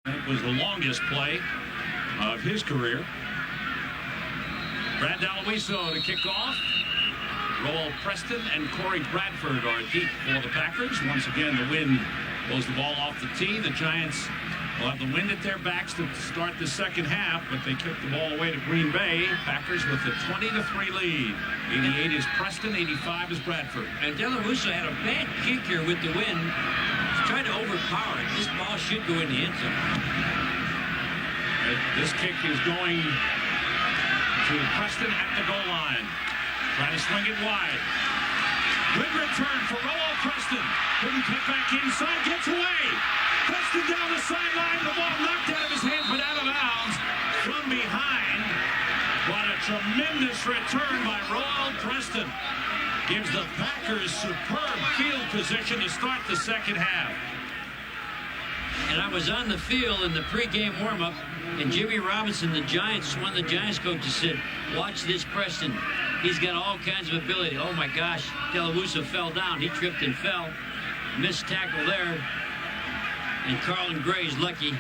It was the longest play of his career. Brad D'Aloiso to kick off. Roel Preston and Corey Bradford are deep for the Packers. Once again, the wind blows the ball off the tee. The Giants will have the wind at their backs to start the second half, but they kick the ball away to Green Bay. Packers with a 20-3 lead. 88 is Preston, 85 is Bradford. And D'Aloiso had a bad kick here with the wind. He's trying to overpower it. This ball should go in the end zone. This kick is going to Preston at the goal line. Trying to swing it wide. Good return for Roel Preston. Couldn't get back inside, gets away. Preston down the sideline. The ball knocked out of his hands, but out of bounds from behind. What a tremendous return by Roel Preston. Gives the Packers superb field position to start the second half. And I was on the field in the pregame warm-up, and Jimmy Robinson, one of the Giants coaches, said, watch this Preston. He's got all kinds of ability. Oh, my gosh. D'Aloiso fell down. He tripped and fell. Missed tackle there. And Carlin Gray's lucky.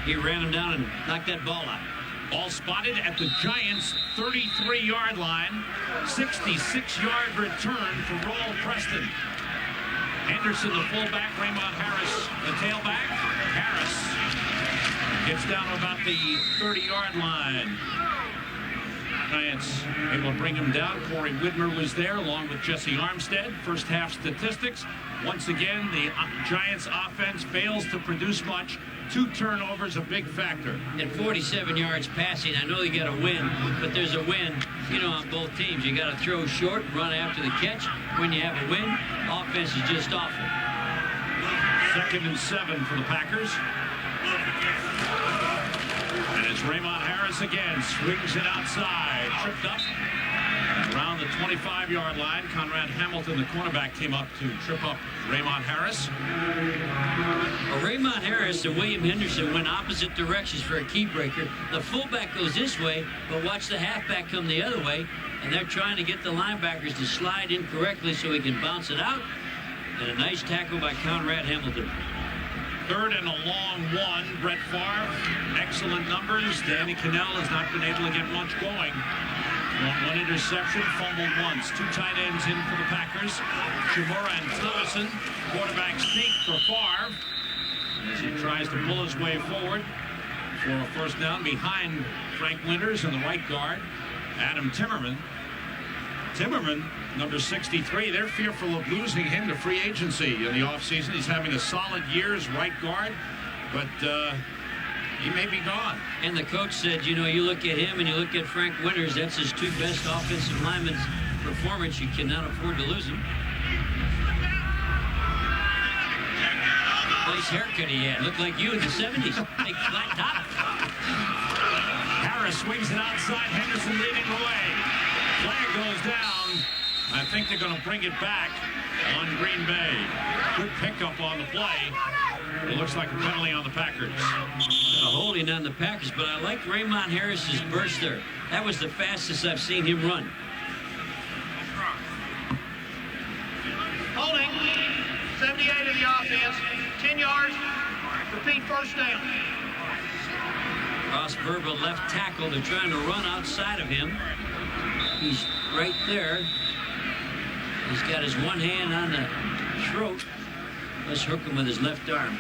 He ran him down and knocked that ball out. Ball spotted at the Giants' 33-yard line. 66-yard return for Roel Preston. Henderson, the fullback. Raymond Harris, the tailback. Harris gets down to about the 30-yard line. Giants able to bring him down. Corey Widmer was there along with Jesse Armstead. First half statistics. Once again, the Giants offense fails to produce much. 2 turnovers, a big factor. At 47 yards passing, I know you got to win, but there's a win, on both teams. You got to throw short, run after the catch. When you have a win, offense is just awful. 2nd and 7 for the Packers. And it's Raymond Harris again. Swings it outside. Tripped up around the 25-yard line. Conrad Hamilton, the cornerback, came up to trip up Raymond Harris. Well, Raymond Harris and William Henderson went opposite directions for a key breaker. The fullback goes this way, but watch the halfback come the other way. And they're trying to get the linebackers to slide in correctly so he can bounce it out. And a nice tackle by Conrad Hamilton. 3rd and a long one. Brett Favre, excellent numbers. Danny Cannell has not been able to get much going. One interception, fumbled once. 2 tight ends in for the Packers. Shimura and Tillerson. Quarterback sneak for Favre as he tries to pull his way forward for a first down behind Frank Winters and the right guard, Adam Timmerman. Timmerman, number 63, they're fearful of losing him to free agency in the offseason. He's having a solid year as right guard, but he may be gone. And the coach said, you look at him and you look at Frank Winters, that's his 2 best offensive linemen's performance. You cannot afford to lose him. Nice haircut he had. Looked like you in the 70s. Big flat top. Harris swings it outside. Henderson leading the way. Flag goes down. I think they're going to bring it back on Green Bay. Good pickup on the play. It looks like a penalty on the Packers. A holding on the Packers, but I liked Raymond Harris's burst there. That was the fastest I've seen him run. Holding. 78 of the offense. 10 yards. Repeat, first down. Ross Verba, left tackle. They're trying to run outside of him. He's right there. He's got his one hand on the throat. Let's hook him with his left arm.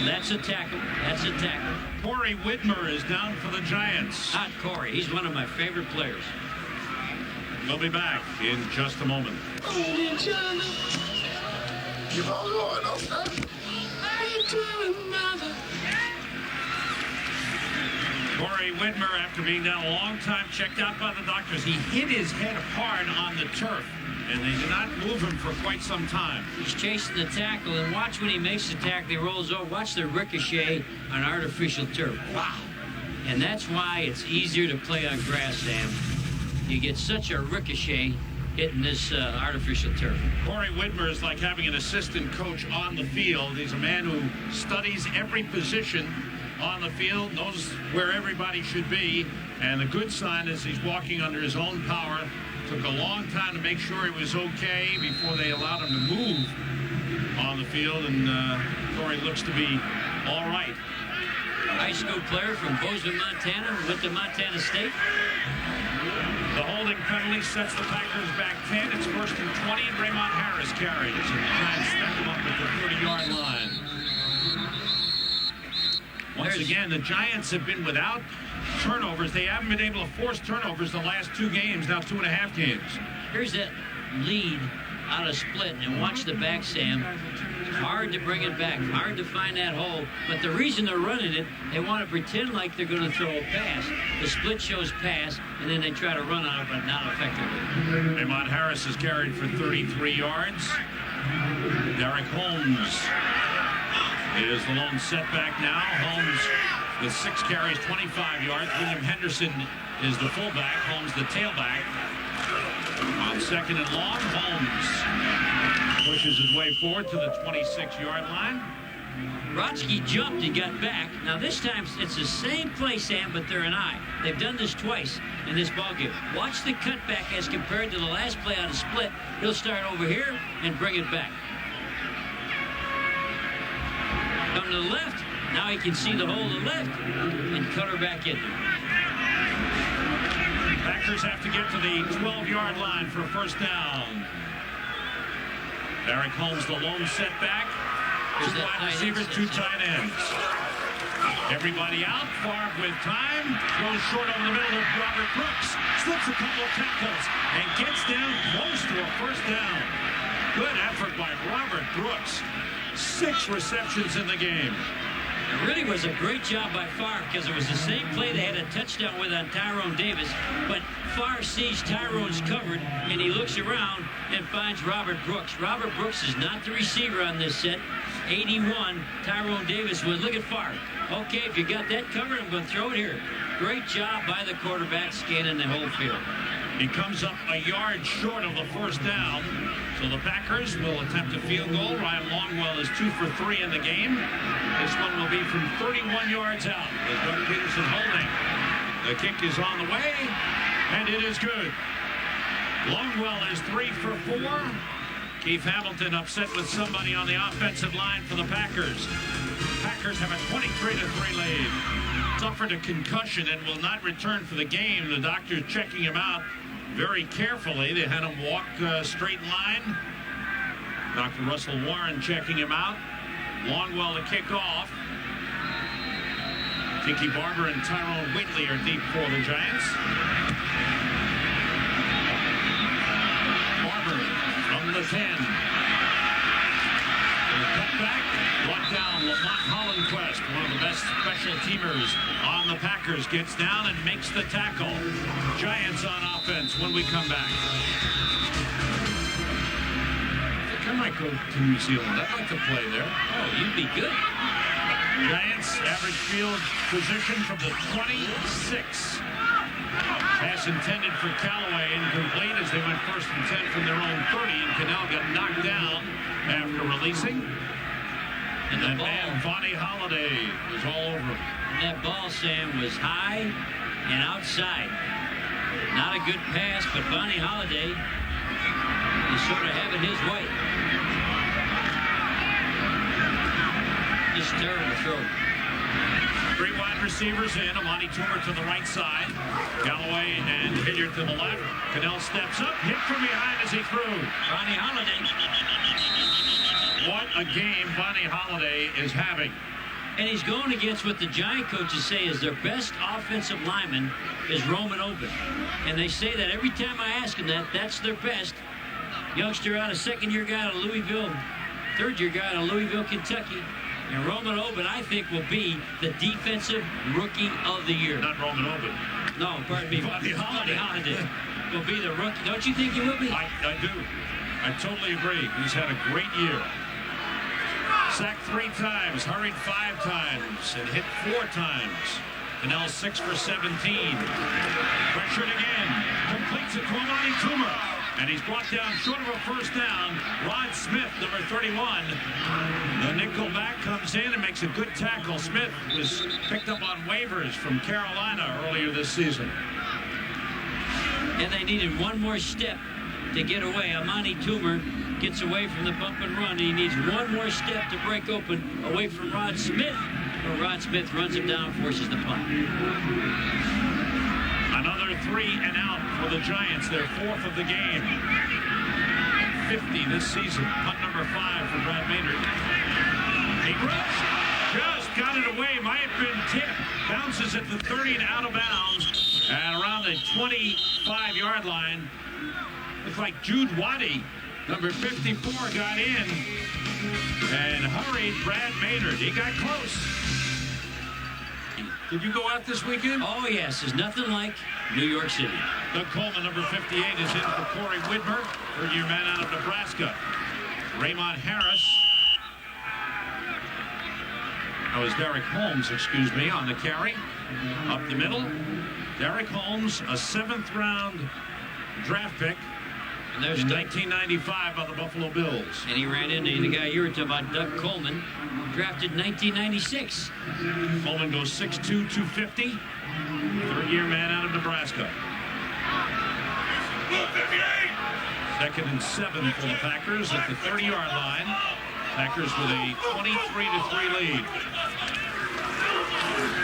That's a tackle. That's a tackle. Corey Widmer is down for the Giants. Not Corey. He's one of my favorite players. We'll be back in just a moment. Corey Widmer, after being down a long time, checked out by the doctors. He hit his head hard on the turf, and they did not move him for quite some time. He's chasing the tackle, and watch when he makes the tackle, he rolls over. Watch the ricochet on artificial turf. Wow. And that's why it's easier to play on grass, Sam. You get such a ricochet hitting this artificial turf. Corey Widmer is like having an assistant coach on the field. He's a man who studies every position on the field, knows where everybody should be, and the good sign is he's walking under his own power. Took a long time to make sure he was okay before they allowed him to move. on the field, and Corey looks to be all right. High school player from Bozeman, Montana, went to Montana State. The holding penalty sets the Packers back 10. It's 1st and 20, and Raymond Harris carries. And the Giants stack them up at the 30-yard line. Once again, the Giants have been without turnovers. They haven't been able to force turnovers the last 2 games, now 2.5 games. Here's that lead out of split, and watch the back, Sam. Hard to bring it back, hard to find that hole. But the reason they're running it, they want to pretend like they're going to throw a pass. The split shows pass, and then they try to run on it, but not effectively. Raymond Harris is carried for 33 yards. Derek Holmes is the lone setback now. Holmes with 6 carries, 25 yards. William Henderson is the fullback. Holmes the tailback. On 2nd and long, Holmes pushes his way forward to the 26-yard line. Brodsky jumped and got back. Now this time it's the same play, Sam, but they're an eye. They've done this twice in this ballgame. Watch the cutback as compared to the last play on a split. He'll start over here and bring it back. Come to the left. Now he can see the hole to the left and cut her back in there. Packers have to get to the 12-yard line for 1st down. Derek Holmes, the lone setback. 2 wide receivers, 2 tight ends. Everybody out. Favre with time. Throws short over the middle of Robert Brooks. Slips a couple of tackles and gets down close to a 1st down. Good effort by Robert Brooks. 6 receptions in the game. It really was a great job by Favre because it was the same play they had a touchdown with on Tyrone Davis, but Favre sees Tyrone's covered and he looks around and finds Robert Brooks. Robert Brooks is not the receiver on this set. 81, Tyrone Davis was. Look at Favre. Okay, if you got that covered, I'm going to throw it here. Great job by the quarterback scanning the whole field. He comes up a yard short of the 1st down. So the Packers will attempt a field goal. Ryan Longwell is 2 for 3 in the game. This one will be from 31 yards out with Doug Peterson holding. The kick is on the way, and it is good. Longwell is 3 for 4. Keith Hamilton upset with somebody on the offensive line for the Packers. Packers have a 23-3 lead. Suffered a concussion and will not return for the game. The doctor's checking him out very carefully. They had him walk straight line. Dr. Russell Warren checking him out. Longwell to kick off. Tiki Barber and Tyrone Wheatley are deep for the Giants. Barber from the 10. Cut back, brought down Lamont Hollenquist, one of the best special teamers on the Packers, gets down and makes the tackle. Giants on offense when we come back. I might go to New Zealand. I'd like to play there. Oh, you'd be good. Giants average field position from the 26. Pass intended for Callaway, incomplete as they went 1st and 10 from their own 30, and Cannell got knocked down after releasing. And that man, Vonnie Holliday, was all over him. That ball, Sam, was high and outside. Not a good pass, but Vonnie Holliday is sort of having his way. Just terrible throw. 3 wide receivers in. Amani Toomer to the right side. Galloway and Hilliard to the left. Cannell steps up, hit from behind as he threw. Vonnie Holliday. What a game Vonnie Holliday is having. And he's going against what the Giant coaches say is their best offensive lineman is Roman Oben. And they say that every time I ask them that, that's their best. Youngster out of 2nd-year guy out of Louisville, 3rd-year guy out of Louisville, Kentucky. And Roman Oben, I think, will be the defensive rookie of the year. Not Roman Oben. No, pardon me. Vonnie Holliday will be the rookie. Don't you think he will be? I do. I totally agree. He's had a great year. Sacked 3 times, hurried 5 times, and hit 4 times. Cannell 6 for 17. Pressured again. Completes it to Amani Toomer. And he's brought down short of a 1st down. Rod Smith, number 31. The nickel back comes in and makes a good tackle. Smith was picked up on waivers from Carolina earlier this season. And they needed one more step to get away. Amani Toomer gets away from the bump and run. He needs one more step to break open away from Rod Smith. But Rod Smith runs him down, forces the punt. Another 3 and out for the Giants, their 4th of the game. 50 this season. Punt number 5 for Brad Maynard. He just got it away. Might have been tipped. Bounces at the 30 and out of bounds. And around the 25-yard line. Looks like Jude Waddy, number 54, got in and hurried Brad Maynard. He got close. Did you go out this weekend? Oh, yes. There's nothing like New York City. Doug Coleman, number 58, is in for Corey Whitmer, third-year man out of Nebraska. Raymond Harris. That was Derek Holmes, excuse me, on the carry. Up the middle. Derek Holmes, a 7th-round draft pick And there's in 1995 by the Buffalo Bills. And he ran into the guy you were talking about, Doug Coleman, drafted 1996. Coleman goes 6'2", 250. Third-year man out of Nebraska. 2nd and 7 for the Packers at the 30-yard line. Packers with a 23-3 lead.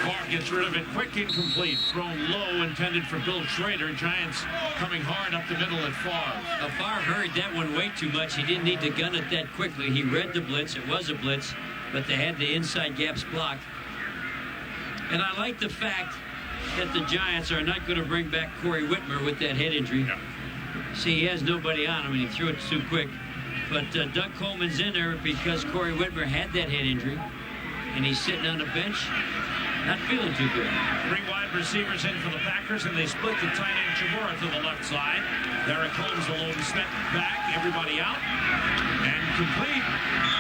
Favre gets rid of it quick, incomplete. Thrown low, intended for Bill Schrader. Giants coming hard up the middle at Favre. Favre hurried that one way too much. He didn't need to gun it that quickly. He read the blitz. It was a blitz, but they had the inside gaps blocked. And I like the fact that the Giants are not going to bring back Corey Whitmer with that head injury. Yeah. See, he has nobody on him, and he threw it too quick. But Doug Coleman's in there because Corey Whitmer had that head injury, and he's sitting on the bench, not feeling too good. 3 wide receivers in for the Packers, and they split the tight end Chabura to the left side. Derek Holmes alone step back, everybody out, and complete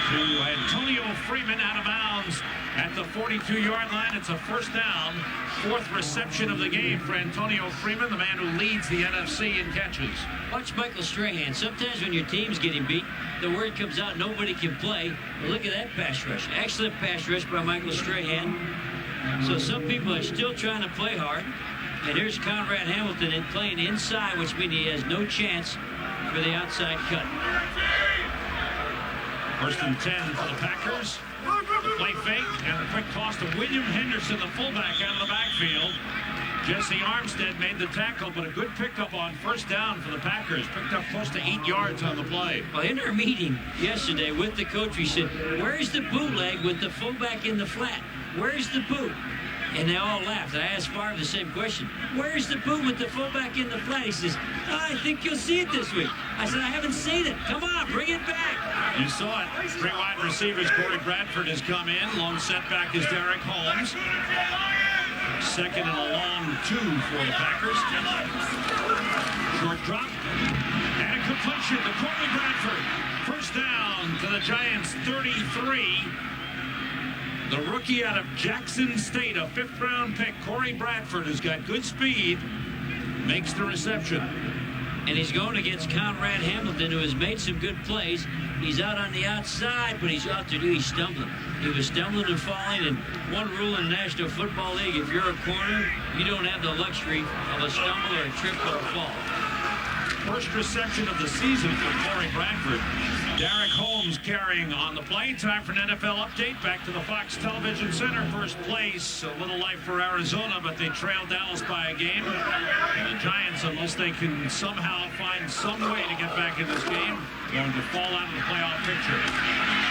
to Antonio Freeman out of bounds at the 42-yard line. It's a first down, 4th reception of the game for Antonio Freeman, the man who leads the NFC in catches. Watch Michael Strahan. Sometimes when your team's getting beat, the word comes out nobody can play. But look at that pass rush. Excellent pass rush by Michael Strahan. So some people are still trying to play hard. And here's Conrad Hamilton playing inside, which means he has no chance for the outside cut. 1st and 10 for the Packers. The play fake and the quick toss to William Henderson, the fullback, out of the backfield. Jesse Armstead made the tackle, but a good pickup on first down for the Packers. Picked up close to 8 yards on the play. Well, in our meeting yesterday with the coach, we said, where's the bootleg with the fullback in the flat? Where's the boot? And they all laughed. I asked Favre the same question. Where's the boot with the fullback in the flat? He says, I think you'll see it this week. I said, I haven't seen it. Come on, bring it back. You saw it. 3 wide receivers. Corey Bradford has come in. Long setback is Derek Holmes. 2nd and a long 2 for the Packers. Short drop. And a completion to Corey Bradford. First down to the Giants 33. The rookie out of Jackson State, a 5th-round pick, Corey Bradford, has got good speed, makes the reception. And he's going against Conrad Hamilton, who has made some good plays. He's out on the outside, but he's out to do. He's stumbling. He was stumbling and falling. And one rule in the National Football League, if you're a corner, you don't have the luxury of a stumble or a trip or a fall. First reception of the season for Corey Bradford. Derek Holmes carrying on the play. Time for an NFL update. Back to the Fox Television Center. First place, a little life for Arizona, but they trail Dallas by a game. And the Giants, unless they can somehow find some way to get back in this game, going to fall out of the playoff picture.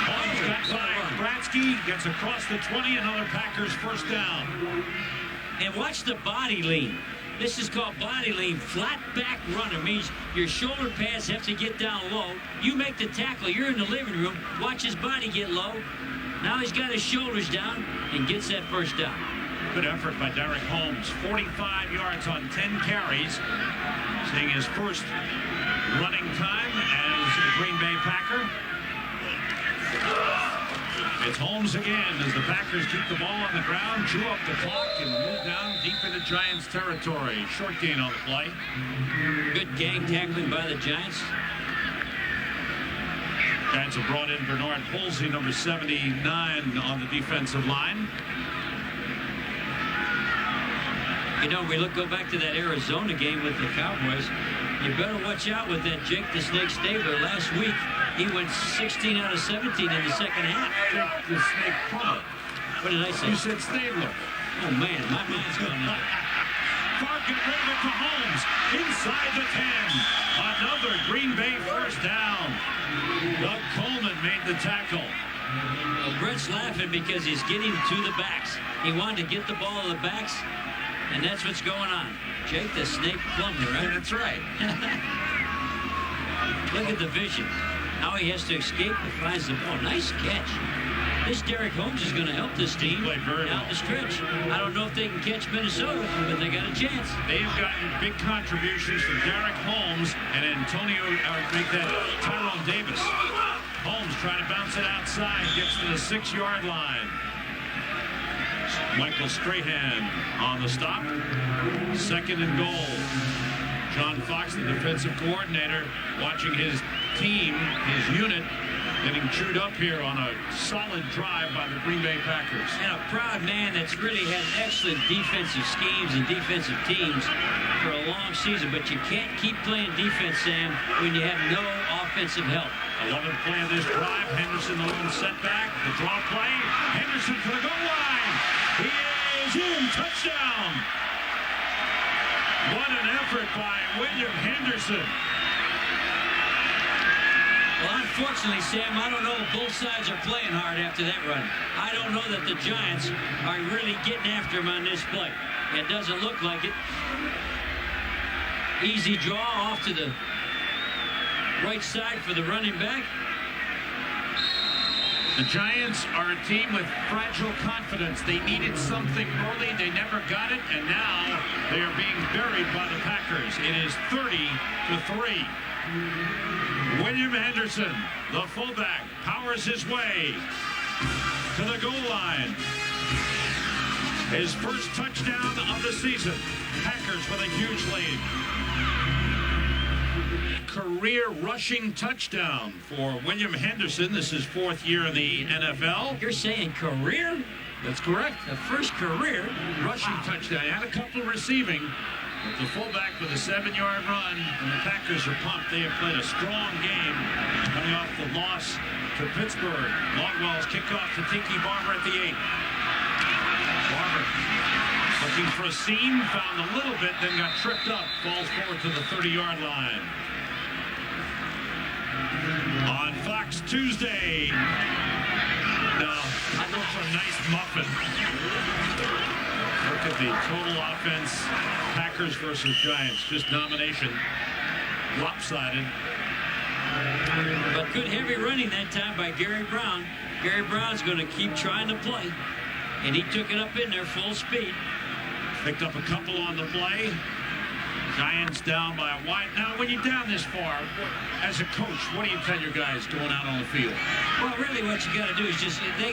Holmes got by Bratsky, gets across the 20, another Packers first down. And watch the body lean. This is called body lean. Flat back runner means your shoulder pads have to get down low. You make the tackle. You're in the living room. Watch his body get low. Now he's got his shoulders down and gets that first down. Good effort by Derek Holmes. 45 yards on 10 carries. Seeing his first running time as a Green Bay Packer. It's Holmes again as the Packers keep the ball on the ground, chew up the clock, and move down deep into Giants territory. Short gain on the play. Good gang tackling by the Giants. Giants have brought in Bernard Holsey, number 79, on the defensive line. You know, we go back to that Arizona game with the Cowboys. You better watch out with that Jake the Snake Stabler. Last week, he went 16 out of 17 in the second half. Jake the Snake Plummer. What did I say? You said Stabler. Oh, man, my mind's gone now. Clark can move it to Holmes. Inside the 10. Another Green Bay first down. Doug Coleman made the tackle. Well, Brett's laughing because he's getting to the backs. He wanted to get the ball to the backs, and that's what's going on. Jake the Snake Plummer, right? That's right. Look at the vision. Now he has to escape and finds the ball. Nice catch. This Derek Holmes is going to help this team Played very down well. the stretch. I don't know if they can catch Minnesota, but they got a chance. They have gotten big contributions from Derek Holmes and Antonio, make that Tyrone Davis. Holmes trying to bounce it outside, gets to the 6-yard line. Michael Strahan on the stop. 2nd and goal. John Fox, the defensive coordinator, watching his team, his unit, getting chewed up here on a solid drive by the Green Bay Packers. And a proud man that's really had excellent defensive schemes and defensive teams for a long season. But you can't keep playing defense, Sam, when you have no offensive help. 11th play of this drive. Henderson, the little setback. The draw play. Henderson for the goal line. He is in. Touchdown. What an effort by William Henderson. Well, unfortunately, Sam, I don't know if both sides are playing hard after that run. I don't know that the Giants are really getting after him on this play. It doesn't look like it. Easy draw off to the right side for the running back. The Giants are a team with fragile confidence. They needed something early. They never got it, and now they are being buried by the Packers. It is 30-3. William Henderson, the fullback, powers his way to the goal line. His first touchdown of the season. Packers with a huge lead. Career rushing touchdown for William Henderson. This is 4th year in the NFL. You're saying career? That's correct. The first career? Rushing touchdown. He had a couple receiving. But the fullback with a 7-yard run, and the Packers are pumped. They have played a strong game coming off the loss to Pittsburgh. Longwell's kickoff to Tiki Barber at the 8. Barber looking for a seam, found a little bit, then got tripped up, falls forward to the 30-yard line. On Fox Tuesday. Now, I go for a nice muffin. Look at the total offense. Packers versus Giants. Just domination. Lopsided. But good heavy running that time by Gary Brown. Gary Brown's going to keep trying to play. And he took it up in there full speed. Picked up a couple on the play. Giants down by a wide. Now, when you're down this far, as a coach, what do you tell your guys going out on the field? Well, really what you got to do is just, they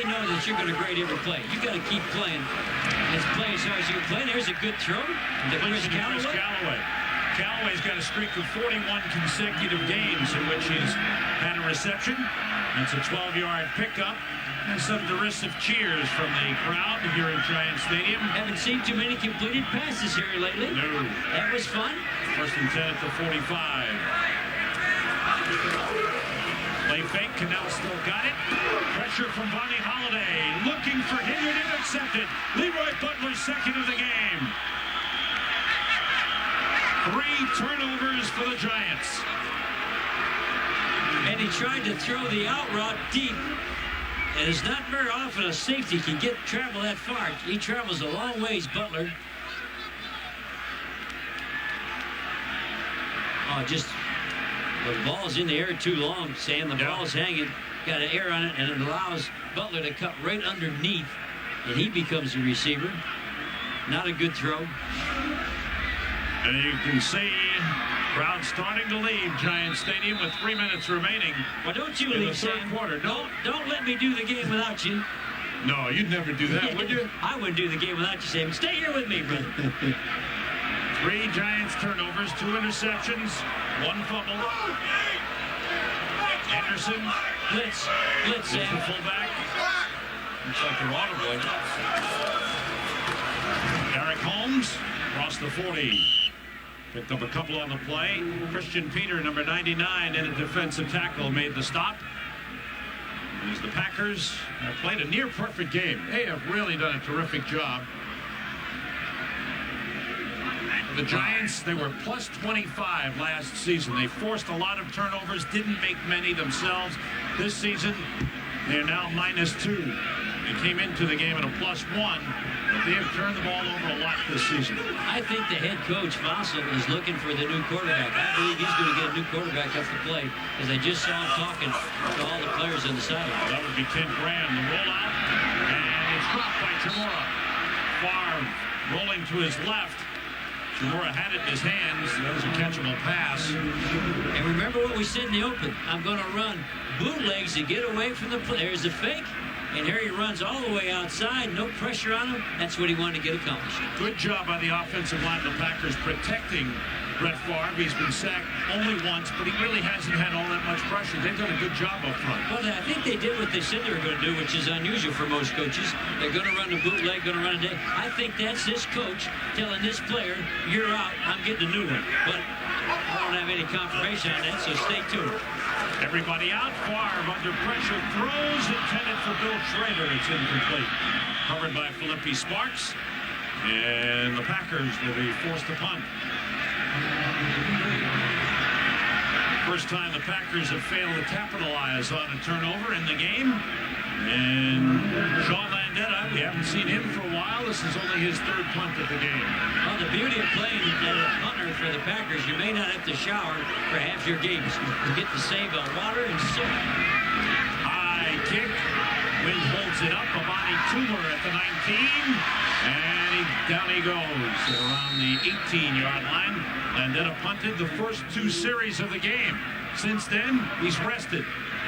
know that you're going to grade every play. You got to keep playing. Let's play as hard as you can play. There's a good throw to Chris Callaway. Callaway's got a streak of 41 consecutive games in which he's had a reception. That's a 12-yard pickup. And some derisive cheers from the crowd here in Giant Stadium. Haven't seen too many completed passes here lately. No. That was fun. 1st and 10 at the 45. Play fake. Cannell still got it. Pressure from Bonnie Holiday. Looking for Hilliard. Intercepted. Leroy Butler, 2nd of the game. 3 turnovers for the Giants. And he tried to throw the out route deep. And it's not very often a safety can travel that far. He travels a long ways, Butler. Oh, just the ball's in the air too long, Sam. The ball's hanging, got an air on it, and it allows Butler to cut right underneath, and he becomes the receiver. Not a good throw. And you can see crowd starting to leave Giant Stadium with 3 minutes remaining. Well, don't you in leave, the third Sam. quarter. Don't let me do the game without you. No, you'd never do that, would you? I wouldn't do the game without you, Sam. Stay here with me, brother. 3 Giants turnovers, 2 interceptions, 1 fumble. Anderson. Blitz, Sam. Sam. The fullback. Looks like they're audible. Derek Holmes across the 40. Picked up a couple on the play. Christian Peter, number 99, in a defensive tackle, made the stop. As the Packers have played a near-perfect game. They have really done a terrific job. The Giants, they were plus 25 last season. They forced a lot of turnovers, didn't make many themselves. This season, they're now -2. They came into the game at a +1, but they have turned the ball over a lot this season. I think the head coach, Fossil, is looking for the new quarterback. I believe he's going to get a new quarterback up to play, as I just saw him talking to all the players on the sideline. That would be Kent Graham, the rollout, and it's dropped by Chamorro. Favre rolling to his left. Chamorro had it in his hands. That was a catchable pass. And remember what we said in the open. I'm going to run bootlegs to get away from the play. There's a fake. And here he runs all the way outside. No pressure on him. That's what he wanted to get accomplished. Good job by the offensive line of the Packers protecting Brett Favre. He's been sacked only once, but he really hasn't had all that much pressure. They've done a good job up front. Well, I think they did what they said they were going to do, which is unusual for most coaches. They're going to run a bootleg, going to run a day. I think that's this coach telling this player, you're out, I'm getting a new one. But I don't have any confirmation on that, so stay tuned. Everybody out. Favre under pressure. Throws intended for Bill Schrader. It's incomplete. Covered by Philippi Sparks. And the Packers will be forced to punt. First time the Packers have failed to capitalize on a turnover in the game. And Sean Landeta, we haven't seen him for a while. This is only his third punt of the game. Well, the beauty of playing as a punter for the Packers, you may not have to shower for half your games. You get to save on water and soap. High kick. Wind holds it up. Amani Toomer at the 19. And down he goes around the 18-yard line. Landeta punted the first 2 series of the game. Since then, he's rested.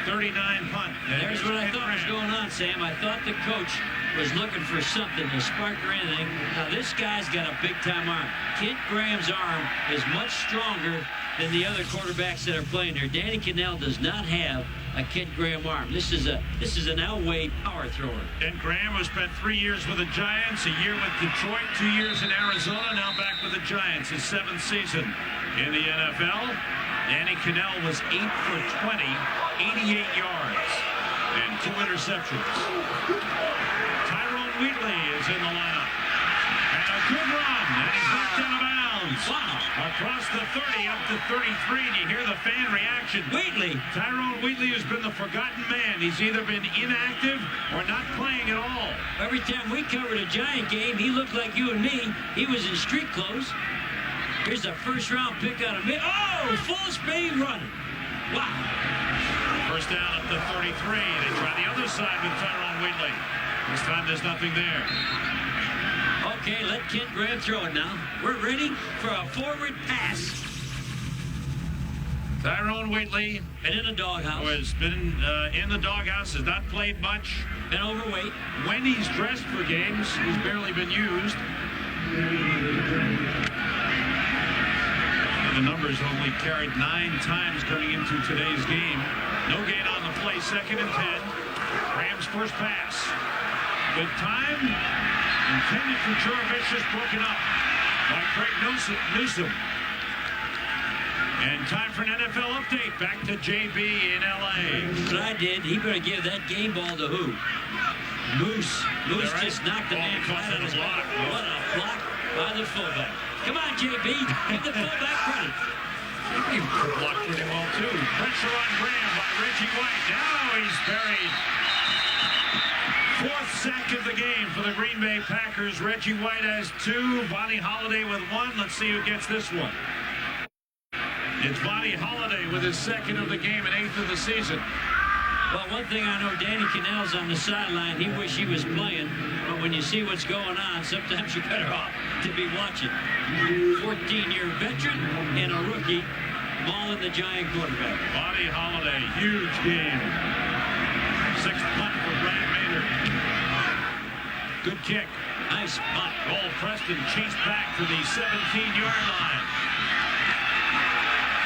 39 punt. There's what I thought was going on, Sam. I thought the coach was looking for something to spark or anything. Now, this guy's got a big-time arm. Kent Graham's arm is much stronger than the other quarterbacks that are playing there. Danny Cannell does not have a Kent Graham arm. This is an Elway power thrower. Kent Graham has spent 3 years with the Giants, a year with Detroit, 2 years in Arizona, now back with the Giants, his 7th season in the NFL. Danny Cannell was 8 for 20, 88 yards, and 2 interceptions. Tyrone Wheatley is in the lineup. And a good run, and he's knocked out of bounds. Wow. Across the 30, up to 33, and you hear the fan reaction. Wheatley. Tyrone Wheatley has been the forgotten man. He's either been inactive or not playing at all. Every time we covered a Giant game, he looked like you and me. He was in street clothes. Here's a first-round pick out of mid. Oh, full speed running. Wow. First down up to 33. They try the other side with Tyrone Wheatley. This time there's nothing there. Okay, let Kent Graham throw it now. We're ready for a forward pass. Tyrone Wheatley, And in a doghouse. who has been in the doghouse, has not played much. Been overweight. When he's dressed for games, he's barely been used. The numbers only carried 9 times coming into today's game. No gain on the play, 2nd and 10. Graham's first pass. Good time. Intended for Jurevicius, broken up by Craig Newsome. And time for an NFL update. Back to JB in LA. What I did, he better give that game ball to who? Moose. Moose Right. just knocked the Ball man caught flat on in his the back. block. What a block by the fullback. Come on, JB. Give the fullback credit. He blocked pretty well, too. Pressure on Graham by Reggie White. Now he's buried. 4th sack of the game for the Green Bay Packers. Reggie White has 2. Vonnie Holliday with 1. Let's see who gets this one. It's Vonnie Holliday with his 2nd of the game and 8th of the season. Well, one thing I know, Danny Cannell's on the sideline. He wish he was playing. But when you see what's going on, sometimes you're better off to be watching. 14-year veteran and a rookie mauling the Giant quarterback. Vonnie Holliday, huge game. 6th punt for Brad Maynard. Good kick. Nice punt. Cole Preston chased back to the 17-yard line.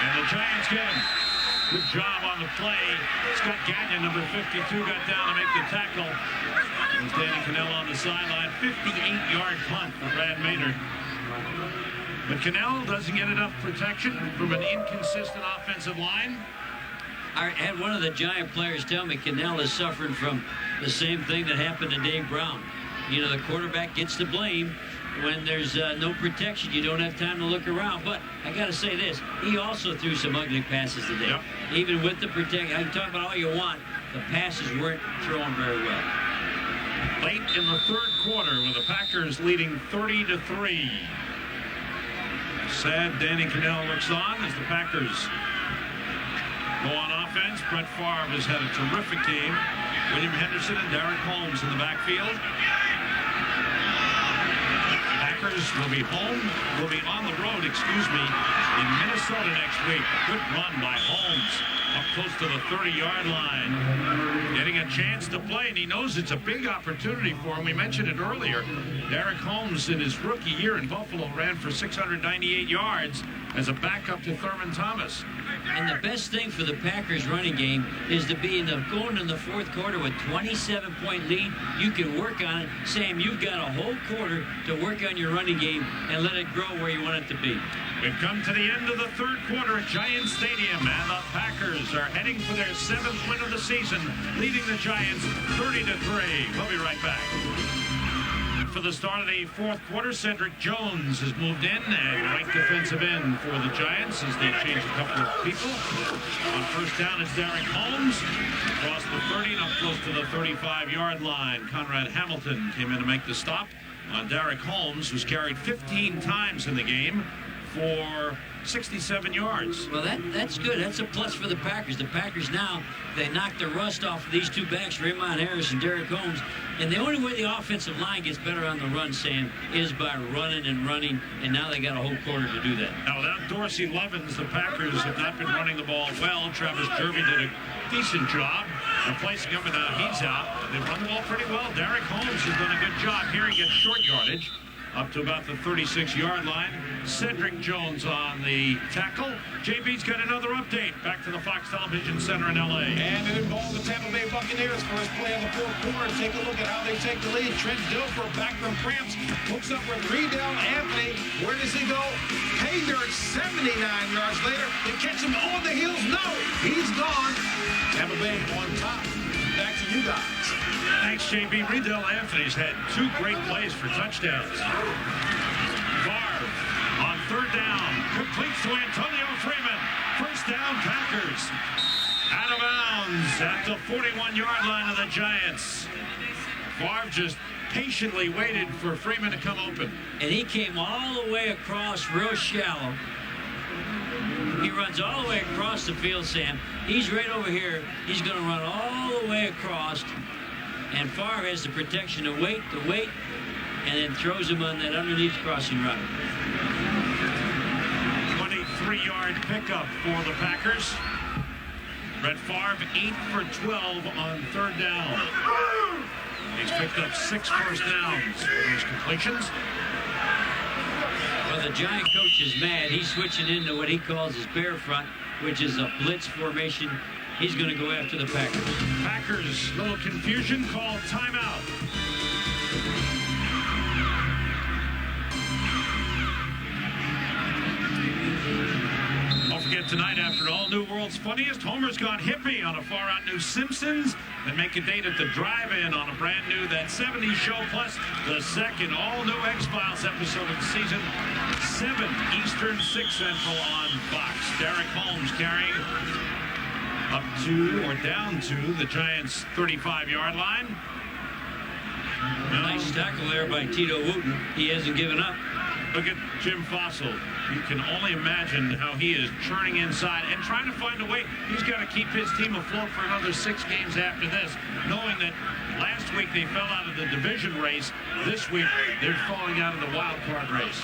And the Giants get him. Good job on the play. Scott Gagnon, number 52, got down to make the tackle. There's Danny Cannell on the sideline. 58-yard punt for Brad Maynard. But Cannell doesn't get enough protection from an inconsistent offensive line. I had one of the Giant players tell me Cannell is suffering from the same thing that happened to Dave Brown. You know, the quarterback gets the blame when there's no protection. You don't have time to look around. But I got to say this, he also threw some ugly passes today. Yep. Even with the protection, I can talk about all you want, the passes weren't thrown very well. Late in the third quarter with the Packers leading 30-3. Sad Danny Cannell looks on as the Packers go on offense. Brett Favre has had a terrific game. William Henderson and Derek Holmes in the backfield. Packers will be on the road, in Minnesota next week. Good run by Holmes up close to the 30-yard line. Getting a chance to play, and he knows it's a big opportunity for him. We mentioned it earlier. Derek Holmes in his rookie year in Buffalo ran for 698 yards as a backup to Thurman Thomas. And the best thing for the Packers running game is to be going in the fourth quarter with 27-point lead. You can work on it. Sam, you've got a whole quarter to work on your running game and let it grow where you want it to be. We've come to the end of the third quarter at Giant Stadium, and the Packers are heading for their 7th win of the season, leading the Giants 30-3. We'll be right back. For the start of the fourth quarter, Cedric Jones has moved in at right defensive end for the Giants as they change a couple of people. On first down, it's Derek Holmes. Across the 30 and up close to the 35-yard line. Conrad Hamilton came in to make the stop on Derek Holmes, who's carried 15 times in the game for 67 yards. Well, that's good. That's a plus for the Packers. The Packers now, they knocked the rust off of these two backs, Raymond Harris and Derek Holmes. And the only way the offensive line gets better on the run, Sam, is by running and running. And now they got a whole quarter to do that. Now, without Dorsey Levens, the Packers have not been running the ball well. Travis Jervey did a decent job replacing him, and now he's out. They've run the ball pretty well. Derek Holmes has done a good job here. He gets short yardage up to about the 36-yard line. Cedric Jones on the tackle. JB's got another update. Back to the Fox Television Center in L.A. And it involves the Tampa Bay Buccaneers. First play of the fourth quarter. Take a look at how they take the lead. Trent Dilfer back from cramps. Hooks up with Riedel Anthony. Where does he go? Pay dirt 79 yards later. They catch him on the heels. No, he's gone. Tampa Bay on top. Back to you guys. Thanks, JB. Riedel Anthony's had 2 great plays for touchdowns. Favre on third down. Completes to Antonio Freeman. First down, Packers. Out of bounds at the 41-yard line of the Giants. Favre just patiently waited for Freeman to come open. And he came all the way across real shallow. He runs all the way across the field, Sam. He's right over here. He's going to run all the way across. And Favre has the protection to wait, and then throws him on that underneath crossing route. 23-yard pickup for the Packers. Brett Favre 8 for 12 on third down. He's picked up 6 first downs for those completions. Well, the Giant coach is mad. He's switching into what he calls his bear front, which is a blitz formation. He's going to go after the Packers. Packers, little confusion, called timeout. Don't forget tonight, after an all-new World's Funniest, Homer's Gone Hippie on a far-out new Simpsons. Then make a date at the Drive-In on a brand-new That 70s Show, plus the second all-new X-Files episode of the season, 7 Eastern, 6 Central on Fox. Derek Holmes carrying up to or down to the Giants' 35-yard line. Nice tackle there by Tito Wooten. He hasn't given up. Look at Jim Fossil. You can only imagine how he is churning inside and trying to find a way. He's got to keep his team afloat for another 6 games after this, knowing that last week they fell out of the division race. This week they're falling out of the wild card race.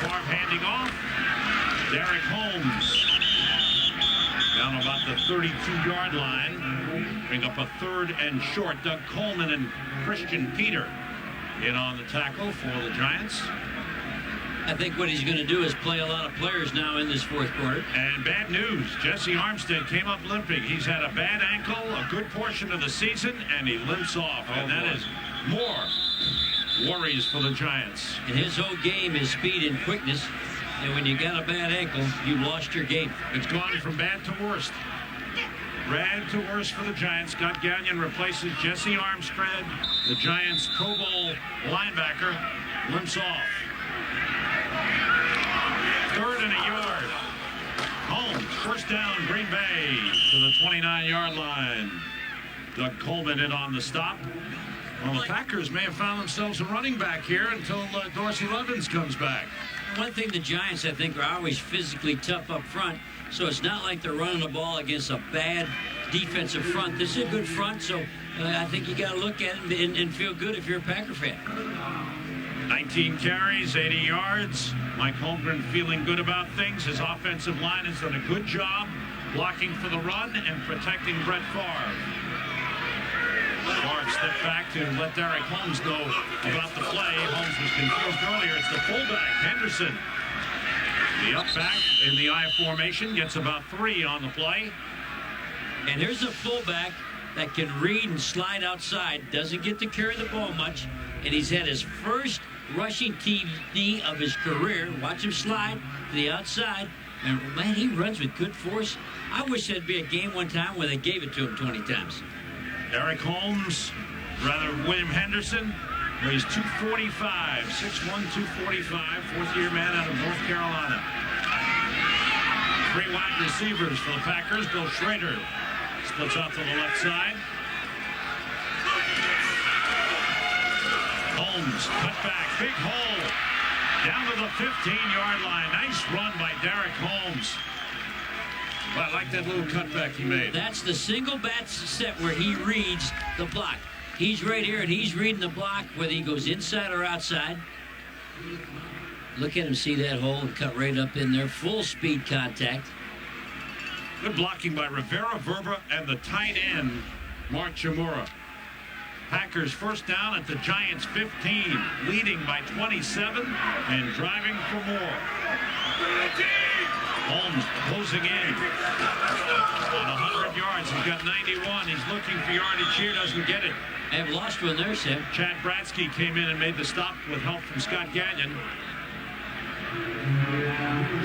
Favre handing off. Derek Holmes down about the 32-yard line. Bring up a 3rd and short. Doug Coleman and Christian Peter in on the tackle for the Giants. I think what he's going to do is play a lot of players now in this fourth quarter. And bad news, Jesse Armstead came up limping. He's had a bad ankle a good portion of the season, and he limps off. And that is more worries for the Giants. And his whole game is speed and quickness. And when you got a bad ankle, you've lost your game. It's gone from bad to worst. Bad to worst for the Giants. Scott Gagnon replaces Jesse Armstead. The Giants' Pro Bowl linebacker limps off. 3rd and a yard. Holmes, first down, Green Bay to the 29-yard line. Doug Coleman in on the stop. Well, the Packers may have found themselves a running back here until Dorsey Levens comes back. One thing the Giants, I think, are always physically tough up front, so it's not like they're running the ball against a bad defensive front. This is a good front, so I think you got to look at it and feel good if you're a Packer fan. 19 carries, 80 yards. Mike Holmgren feeling good about things. His offensive line has done a good job blocking for the run and protecting Brett Favre. Favre stepped back to let Derek Holmes know about the play. Holmes was confused earlier. It's the fullback, Henderson. The up back in the I formation gets about 3 on the play. And here's a fullback that can read and slide outside, doesn't get to carry the ball much, and he's had his first rushing TD of his career. Watch him slide to the outside, and man, he runs with good force. I wish there'd be a game one time where they gave it to him 20 times. Derek Holmes, William Henderson, weighs 245, 6'1", 245, fourth-year man out of North Carolina. 3 wide receivers for the Packers. Bill Schrader splits out to the left side. Holmes, cut back, big hole, down to the 15-yard line. Nice run by Derek Holmes. Well, I like that little cutback he made. That's the single bat set where he reads the block. He's right here, and he's reading the block, whether he goes inside or outside. Look at him see that hole and cut right up in there. Full speed contact. Good blocking by Rivera, Verba, and the tight end, Mark Chmura. Packers first down at the Giants 15, leading by 27 and driving for more. Holmes closing in on 100 yards. He's got 91. He's looking for yardage here, doesn't get it. I've lost one there, Sam. Chad Bratsky came in and made the stop with help from Scott Gagnon.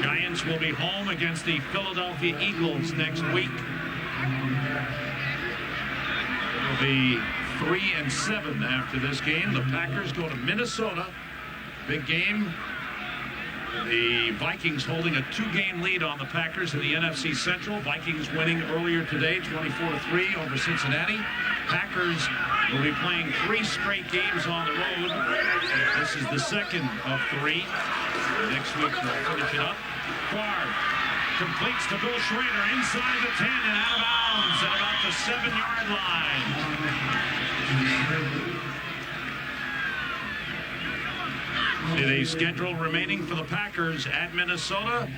Giants will be home against the Philadelphia Eagles next week. It'll be 3-7 after this game. The Packers go to Minnesota. Big game. The Vikings holding a 2-game lead on the Packers in the NFC Central. Vikings winning earlier today, 24-3 over Cincinnati. Packers will be playing 3 straight games on the road. This is the second of 3. Next week they'll finish it up. Favre completes to Bill Schrader inside the 10 and out of bounds at about the 7-yard line. The schedule remaining for the Packers at Minnesota.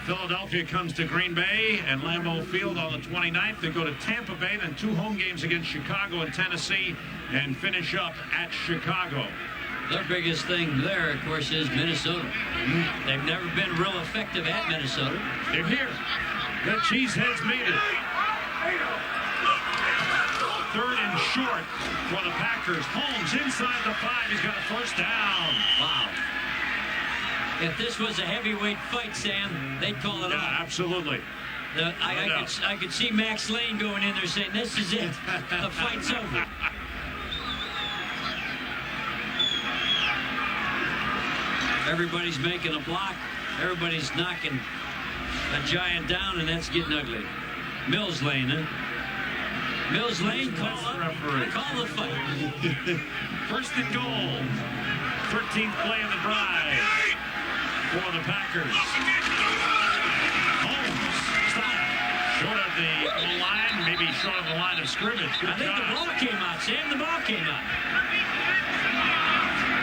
Philadelphia comes to Green Bay and Lambeau Field on the 29th. They go to Tampa Bay, then 2 home games against Chicago and Tennessee, and finish up at Chicago. Their biggest thing there, of course, is Minnesota. They've never been real effective at Minnesota. They're here. The Cheeseheads made it. 3rd and short for the Packers. Holmes inside the 5. He's got a first down. Wow. If this was a heavyweight fight, Sam, they'd call it off. Absolutely. I could see Max Lane going in there saying, this is it. The fight's over. Everybody's making a block. Everybody's knocking a Giant down, and that's getting ugly. Mills Lane, huh? Mills Lane, call the fight. First and goal. 13th play of the drive for the Packers. Holmes, stop. Short of the goal line, maybe short of the line of scrimmage. Good I think job. the ball came out, Sam. The ball came out.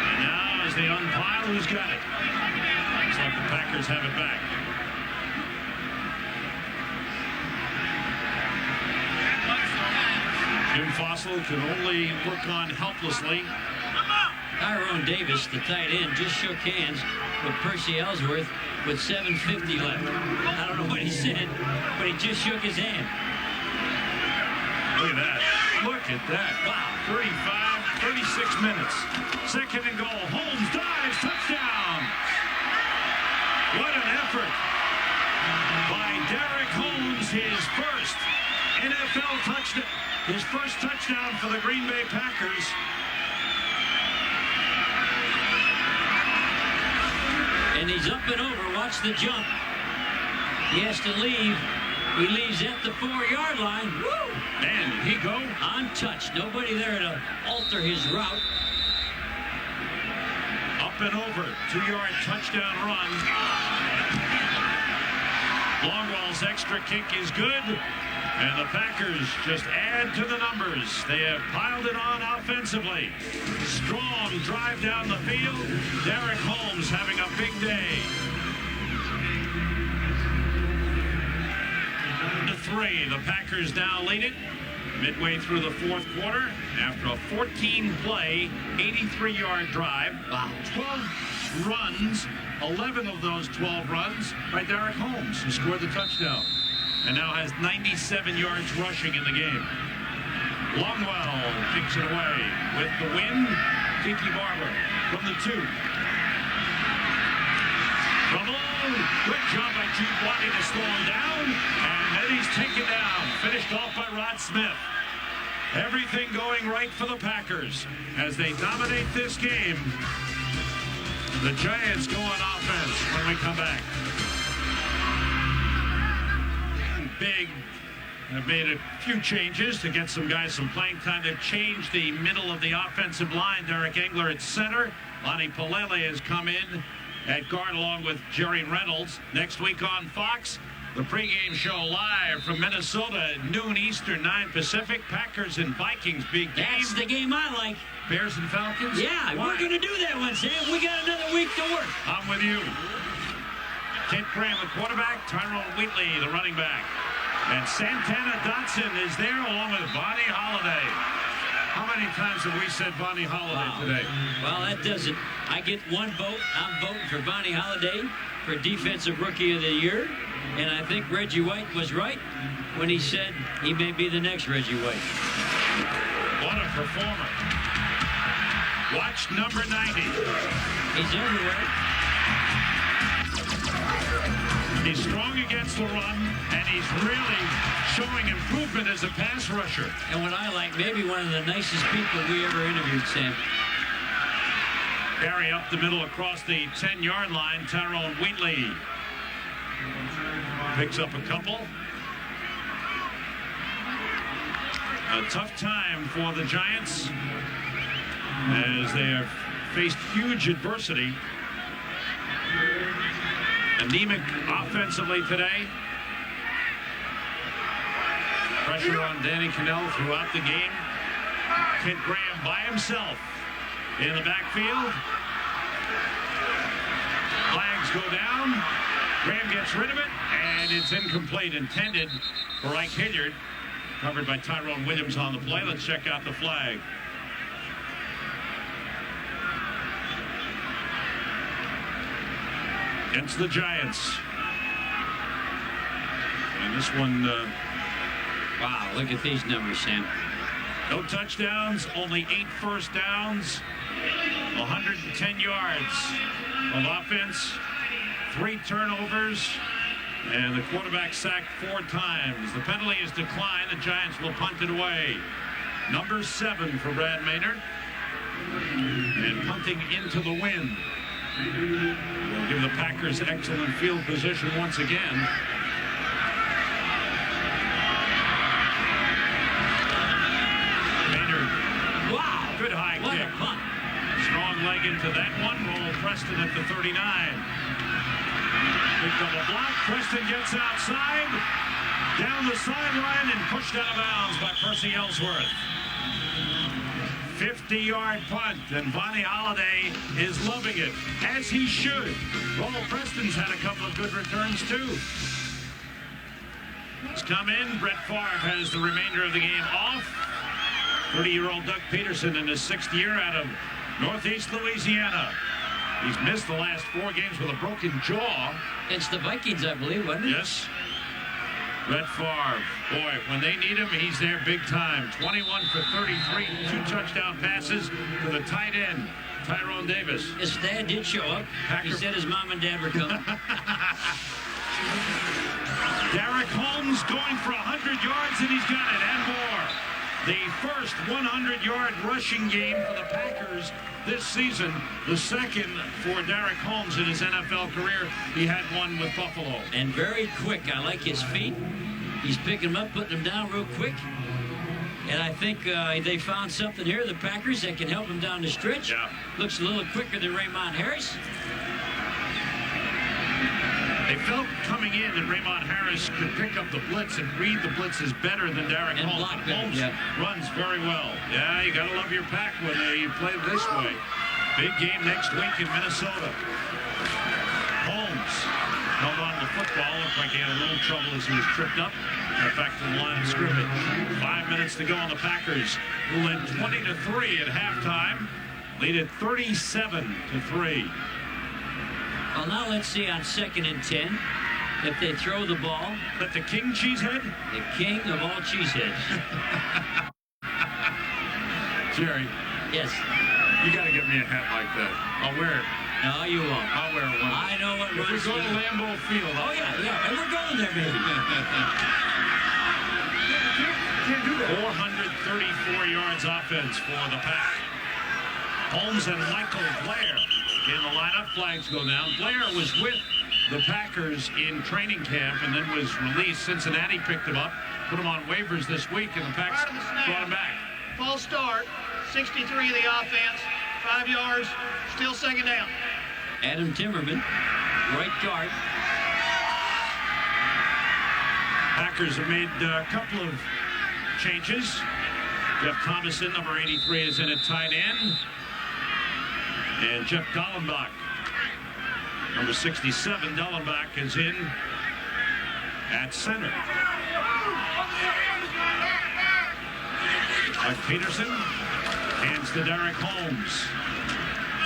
And now is the umpire who's got it. Looks like the Packers have it back. Jim Fossil can only work on helplessly. Tyrone Davis, the tight end, just shook hands with Percy Ellsworth with 7:50 left. I don't know what he said, but he just shook his hand. Look at that. Look at that. Wow. 36 minutes. Second and goal. Holmes dives. Touchdown. What an effort by Derek Holmes. His first NFL touchdown. His first touchdown for the Green Bay Packers. And he's up and over. Watch the jump. He has to leave. He leaves at the 4-yard line. Woo! And he go untouched. Nobody there to alter his route. Up and over. 2-yard touchdown run. Longwell's extra kick is good. And the Packers just add to the numbers. They have piled it on offensively. Strong drive down the field. Derek Holmes having a big day. 3. The Packers now lead it midway through the fourth quarter after a 14-play, 83-yard drive. Wow. 12 runs, 11 of those 12 runs by Derek Holmes, who scored the touchdown and now has 97 yards rushing in the game. Longwell kicks it away with the win. Tiki Barber from the 2. Trouble. Good job by Jude Wadding to slow him down. And then he's taken down. Finished off by Rod Smith. Everything going right for the Packers as they dominate this game. The Giants go on offense when we come back. Big have made a few changes to get some guys some playing time. They've changed the middle of the offensive line. Derek Engler at center. Lonnie Pelele has come in at guard along with Jerry Reynolds. Next week on Fox, the pregame show live from Minnesota at noon Eastern, 9 Pacific. Packers and Vikings, big game. That's the game I like. Bears and Falcons? Yeah, Why? we're going to do that one, Sam. We got another week to work. I'm with you. Kent Graham, the quarterback. Tyrone Wheatley, the running back. And Santana Dotson is there along with Bonnie Holiday. How many times have we said Bonnie Holiday today? Well, that doesn't. I get one vote. I'm voting for Bonnie Holiday for Defensive Rookie of the Year. And I think Reggie White was right when he said he may be the next Reggie White. What a performer. Watch number 90. He's everywhere. He's strong against the run, and he's really showing improvement as a pass rusher. And what I like, maybe one of the nicest people we ever interviewed, Sam. Carry up the middle across the 10-yard line. Tyrone Wheatley picks up a couple. A tough time for the Giants as they have faced huge adversity. Anemic offensively today. Pressure on Danny Cannell throughout the game. Kent Graham by himself in the backfield. Flags go down. Graham gets rid of it, and it's incomplete. Intended for Ike Hilliard. Covered by Tyrone Williams on the play. Let's check out the flag. Against the Giants. And this one, Wow, look at these numbers, Sam. no touchdowns, only 8 first downs, 110 yards of offense, 3 turnovers, and the quarterback sacked 4 times. The penalty is declined. The Giants will punt it away. Number 7 for Brad Maynard. And punting into the wind. Will give the Packers excellent field position once again. Maynard. Wow. Good high What kick. a punt. Strong leg into that one. Roll Preston at the 39. Picked up a block. Preston gets outside. Down the sideline and pushed out of bounds by Percy Ellsworth. 50-yard punt, and Bonnie Holiday is loving it, as he should. Roll Preston's had a couple of good returns, too. He's come in. Brett Favre has the remainder of the game off. 30-year-old Doug Peterson in his 6th year out of Northeast Louisiana. He's missed the last 4 games with a broken jaw. It's the Vikings, I believe, wasn't it? Yes. Brett Favre, boy, when they need him, he's there big time. 21 for 33, 2 touchdown passes to the tight end, Tyrone Davis. His dad did show up. He said his mom and dad were coming. Derek Holmes going for 100 yards, and he's got it, and more. The first 100-yard rushing game for the Packers this season. The second for Derek Holmes in his NFL career. He had one with Buffalo. And very quick. I like his feet. He's picking them up, putting them down real quick. And I think they found something here, the Packers, that can help him down the stretch. Yeah. Looks a little quicker than Raymond Harris. They felt coming in that Raymond Harris could pick up the blitz and read the blitzes better than Derek And Holmes. block better, Holmes yeah. runs very well. Yeah, you got to love your pack when they play this way. Big game next week in Minnesota. Holmes held on to the football. Looked like he had a little trouble as he was tripped up. Got back to the line of scrimmage. 5 minutes to go on the Packers, who led 20-3 at halftime. Lead at 37-3. Well, now let's see on 2nd and 10 if they throw the ball. Let the King Cheesehead? The king of all cheeseheads. Jerry, Yes. you got to get me a hat like that. I'll wear it. No, you won't. I'll wear one. I know what If we runs go to through- Lambeau Field, Oh, yeah. And we're going there, baby. can't do that. 434 yards offense for the Pack. Holmes and Michael Blair in the lineup. Flags go down. Blair was with the Packers in training camp and then was released. Cincinnati picked him up, put him on waivers this week, and the Packs Prior to the snap. brought him back. False start. 63 of the offense. 5 yards. Still second down. Adam Timmerman, right guard. Packers have made a couple of changes. Jeff Thomason, number 83, is in at tight end. And Jeff Dallenbach, number 67, Dallenbach is in at center. Mike Peterson hands to Derek Holmes.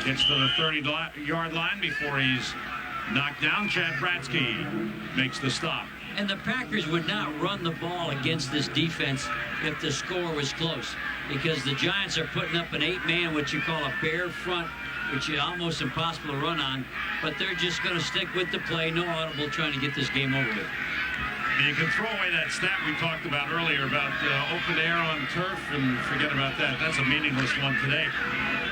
Gets to the 30-yard line before he's knocked down. Chad Bratsky makes the stop. And the Packers would not run the ball against this defense if the score was close, because the Giants are putting up an 8-man, what you call a bare front, which is almost impossible to run on, but they're just going to stick with the play, no audible, trying to get this game over with. And you can throw away that stat we talked about earlier about open air on turf and forget about that. That's a meaningless one today.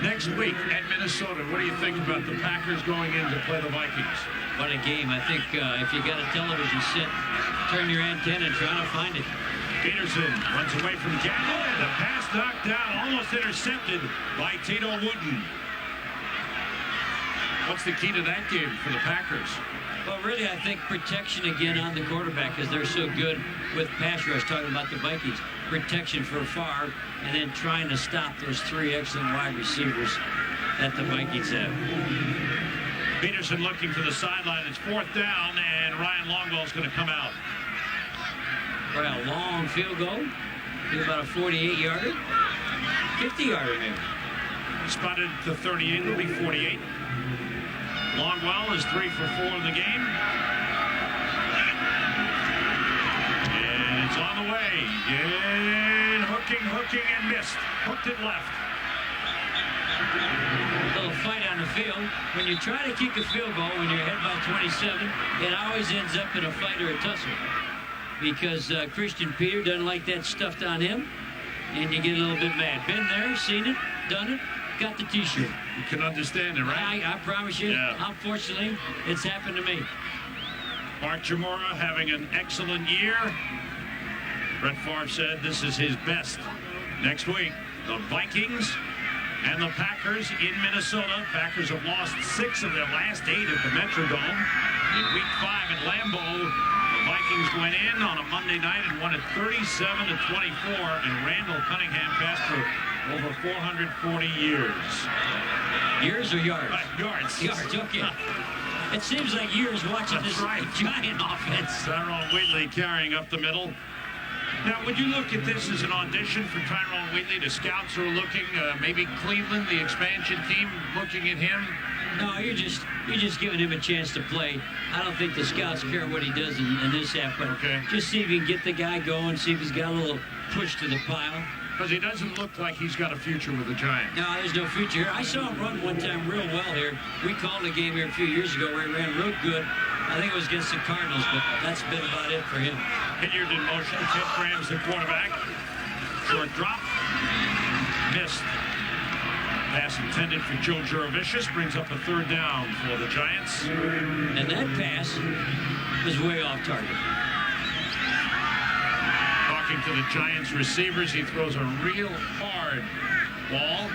Next week at Minnesota, what do you think about the Packers going in to play the Vikings? What a game. I think if you got a television set, turn your antenna and try to find it. Peterson runs away from Gamble, and the pass knocked down, almost intercepted by Tito Wooten. What's the key to that game for the Packers? Well, really, I think protection again on the quarterback, because they're so good with pass rush, talking about the Vikings. Protection for Favre, and then trying to stop those 3 excellent wide receivers that the Vikings have. Peterson looking to the sideline. It's 4th down, and Ryan Longwell's going to come out. For a long field goal, be about a 48-yarder, 50-yarder maybe. Spotted to 38, it'll be 48. Longwell is 3 for 4 in the game. And it's on the way. And hooking, and missed. Hooked it left. A little fight on the field. When you try to kick a field goal when you're ahead by 27, it always ends up in a fight or a tussle. Because Christian Peter doesn't like that stuffed on him, and you get a little bit mad. Been there, seen it, done it, got the T-shirt. You can understand it, right? I promise you, Yeah. unfortunately, it's happened to me. Mark Jamora having an excellent year. Brett Favre said this is his best. Next week, the Vikings and the Packers in Minnesota. Packers have lost 6 of their last 8 at the Metrodome. In week 5 at Lambeau, the Vikings went in on a Monday night and won it 37-24, and Randall Cunningham passed for over 440 years. Years or yards? Yards. Yards, okay. It seems like years watching That's this right. giant offense. Tyrone Wheatley carrying up the middle. Now, would you look at this as an audition for Tyrone Wheatley? The scouts are looking, maybe Cleveland, the expansion team, looking at him? No, you're just giving him a chance to play. I don't think the scouts care what he does in this half, but just see if you can get the guy going, see if he's got a little push to the pile. Because he doesn't look like he's got a future with the Giants. No, there's no future here. I saw him run one time real well here. We called a game here a few years ago where he ran real good. I think it was against the Cardinals, but that's been about it for him. Hilliard in motion. Ted Graham's the quarterback. Short drop. Missed. Pass intended for Joe Juravicius. Brings up a 3rd down for the Giants. And that pass was way off target. Talking to the Giants receivers, he throws a real hard ball.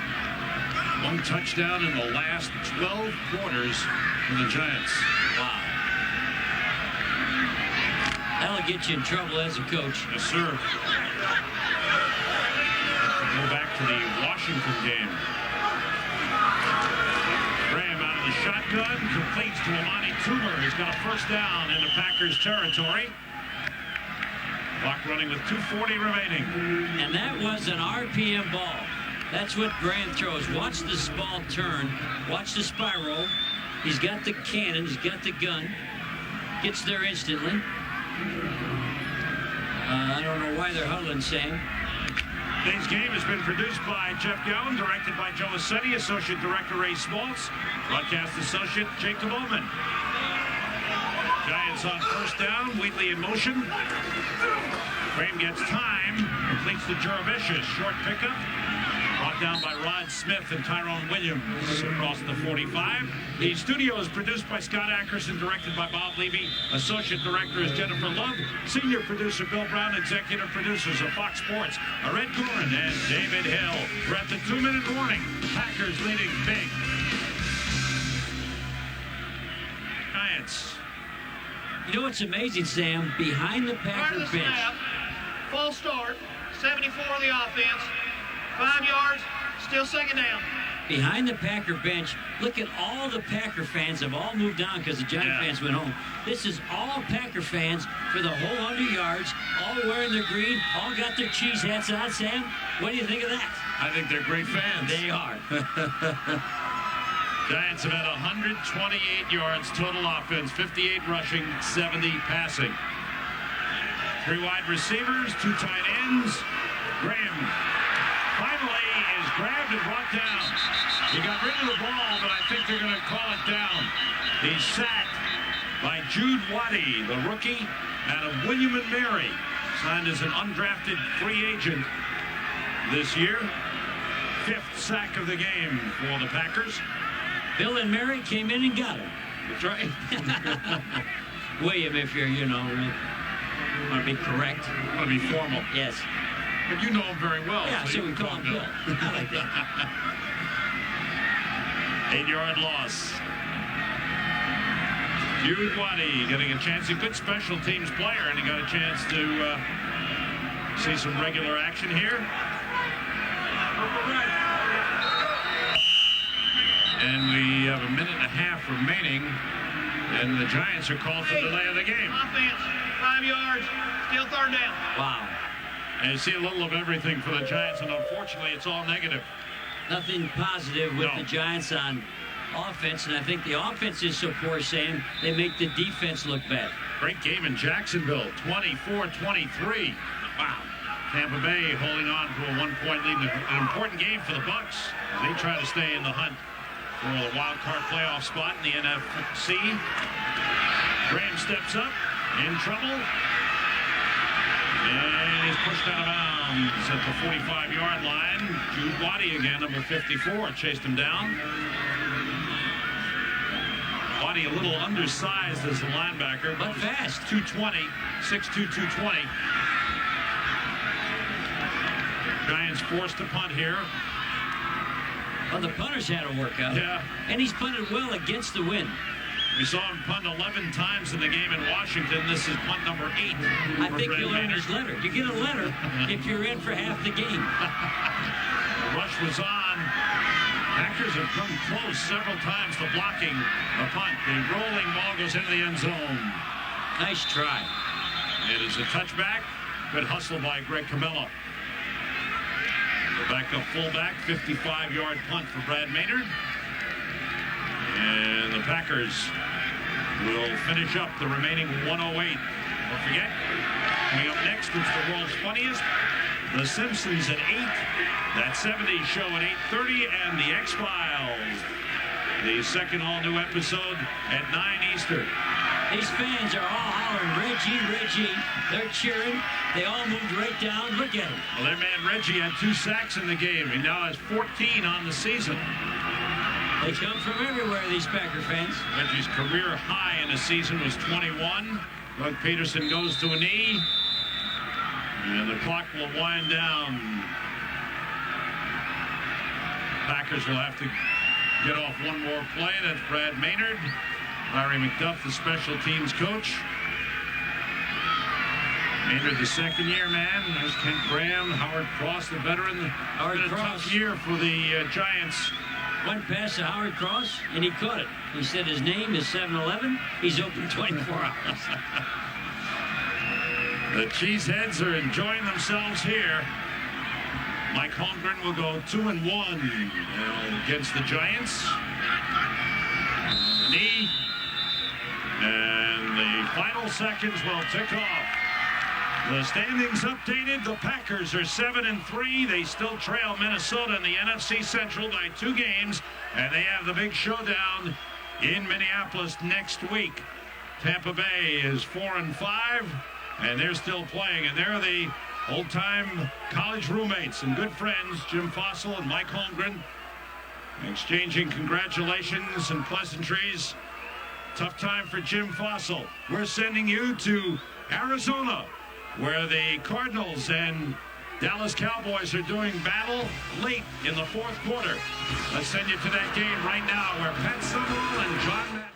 1 touchdown in the last 12 quarters for the Giants. Wow. That'll get you in trouble as a coach. Yes, sir. Go back to the Washington game. Graham out of the shotgun, completes to Amani Toomer. He's got a 1st down into Packers territory. Clock running with 2:40 remaining. And that was an RPM ball. That's what Graham throws. Watch this ball turn. Watch the spiral. He's got the cannon. He's got the gun. Gets there instantly. I don't know why they're huddling, Sam. Today's game has been produced by Jeff Gowan, directed by Joe Assetti, Associate Director Ray Smaltz, Broadcast Associate Jacob Ullman. Giants on 1st down, Wheatley in motion. Graham gets time, completes to Juravicius. Short pickup. Brought down by Rod Smith and Tyrone Williams across the 45. The studio is produced by Scott Ackerson, directed by Bob Levy. Associate Director is Jennifer Love. Senior Producer Bill Brown. Executive Producers of Fox Sports are Ed Gorin and David Hill. We're at the 2-minute warning. Packers leading big. Giants. You know what's amazing, Sam? Behind the Packer bench. Snap. False start. 74 on the offense. 5 yards. Still 2nd down. Behind the Packer bench, look at all the Packer fans have all moved on because the Giant fans went home. This is all Packer fans for the whole 100 yards, all wearing their green, all got their cheese hats on. Sam, what do you think of that? I think they're great fans. They are. Giants have had 128 yards total offense, 58 rushing, 70 passing. 3 wide receivers, 2 tight ends. Graham finally is grabbed and brought down. He got rid of the ball, but I think they're going to call it down. He's sacked by Jude Waddy, the rookie out of William & Mary, signed as an undrafted free agent this year. 5th sack of the game for the Packers. Bill and Mary came in and got him. That's right. William, if you're, want to be correct. Want to be formal. Yes. But you know him very well. Yeah, so we call him Bill. I like that. 8-yard loss. Jude Waddy getting a chance. A good special teams player, and he got a chance to see some regular action here. And we have a minute and a half remaining, and the Giants are called for delay of the game. Offense, 5 yards, still 3rd down. Wow. And you see a little of everything for the Giants, and unfortunately, it's all negative. Nothing positive with the Giants on offense, and I think the offense is so poor, Sam, they make the defense look bad. Great game in Jacksonville, 24-23. Wow. Tampa Bay holding on to a 1-point lead. An important game for the Bucs. They try to stay in the hunt for the wild card playoff spot in the NFC. Graham steps up, in trouble. And he's pushed out of bounds at the 45-yard line. Jude Waddy again, number 54, chased him down. Waddy a little undersized as a linebacker, but fast. 220, 6'2", 220. Giants forced to punt here. Well, the punters had a workout. Yeah. And he's punted well against the wind. We saw him punt 11 times in the game in Washington. This is punt number 8. I think you'll earn his letter. You get a letter if you're in for half the game. The rush was on. Packers have come close several times to blocking a punt. The rolling ball goes into the end zone. Nice try. It is a touchback. Good hustle by Greg Camelo. The backup fullback, 55-yard punt for Brad Maynard. And the Packers will finish up the remaining 108. Don't forget, coming up next is the world's funniest. The Simpsons at 8. That 70s show at 8:30. And the X-Files. The second all-new episode at 9 Eastern. These fans are all hollering, Reggie, Reggie. They're cheering. They all moved right down. Look at them. Well, their man Reggie had 2 sacks in the game. He now has 14 on the season. They come from everywhere, these Packer fans. Reggie's career high in the season was 21. Doug Peterson goes to a knee. And the clock will wind down. Packers will have to get off one more play. That's Brad Maynard. Larry McDuff, the special teams coach. Maynard, the second-year man. There's Kent Graham, Howard Cross, the veteran. Howard It's been a Cross. tough year for the Giants. One pass to Howard Cross, and he caught it. He said his name is 7-Eleven. He's open 24 hours. The Cheeseheads are enjoying themselves here. Mike Holmgren will go 2-1 against the Giants. Knee. And the final seconds will tick off. The standings updated. The Packers are 7-3. They still trail Minnesota in the NFC Central by 2 games. And they have the big showdown in Minneapolis next week. Tampa Bay is 4-5. And they're still playing. And they're the old-time college roommates and good friends, Jim Fossil and Mike Holmgren, exchanging congratulations and pleasantries. Tough time for Jim Fossil. We're sending you to Arizona, where the Cardinals and Dallas Cowboys are doing battle late in the 4th quarter. Let's send you to that game right now, where Pat Summerall and John Madden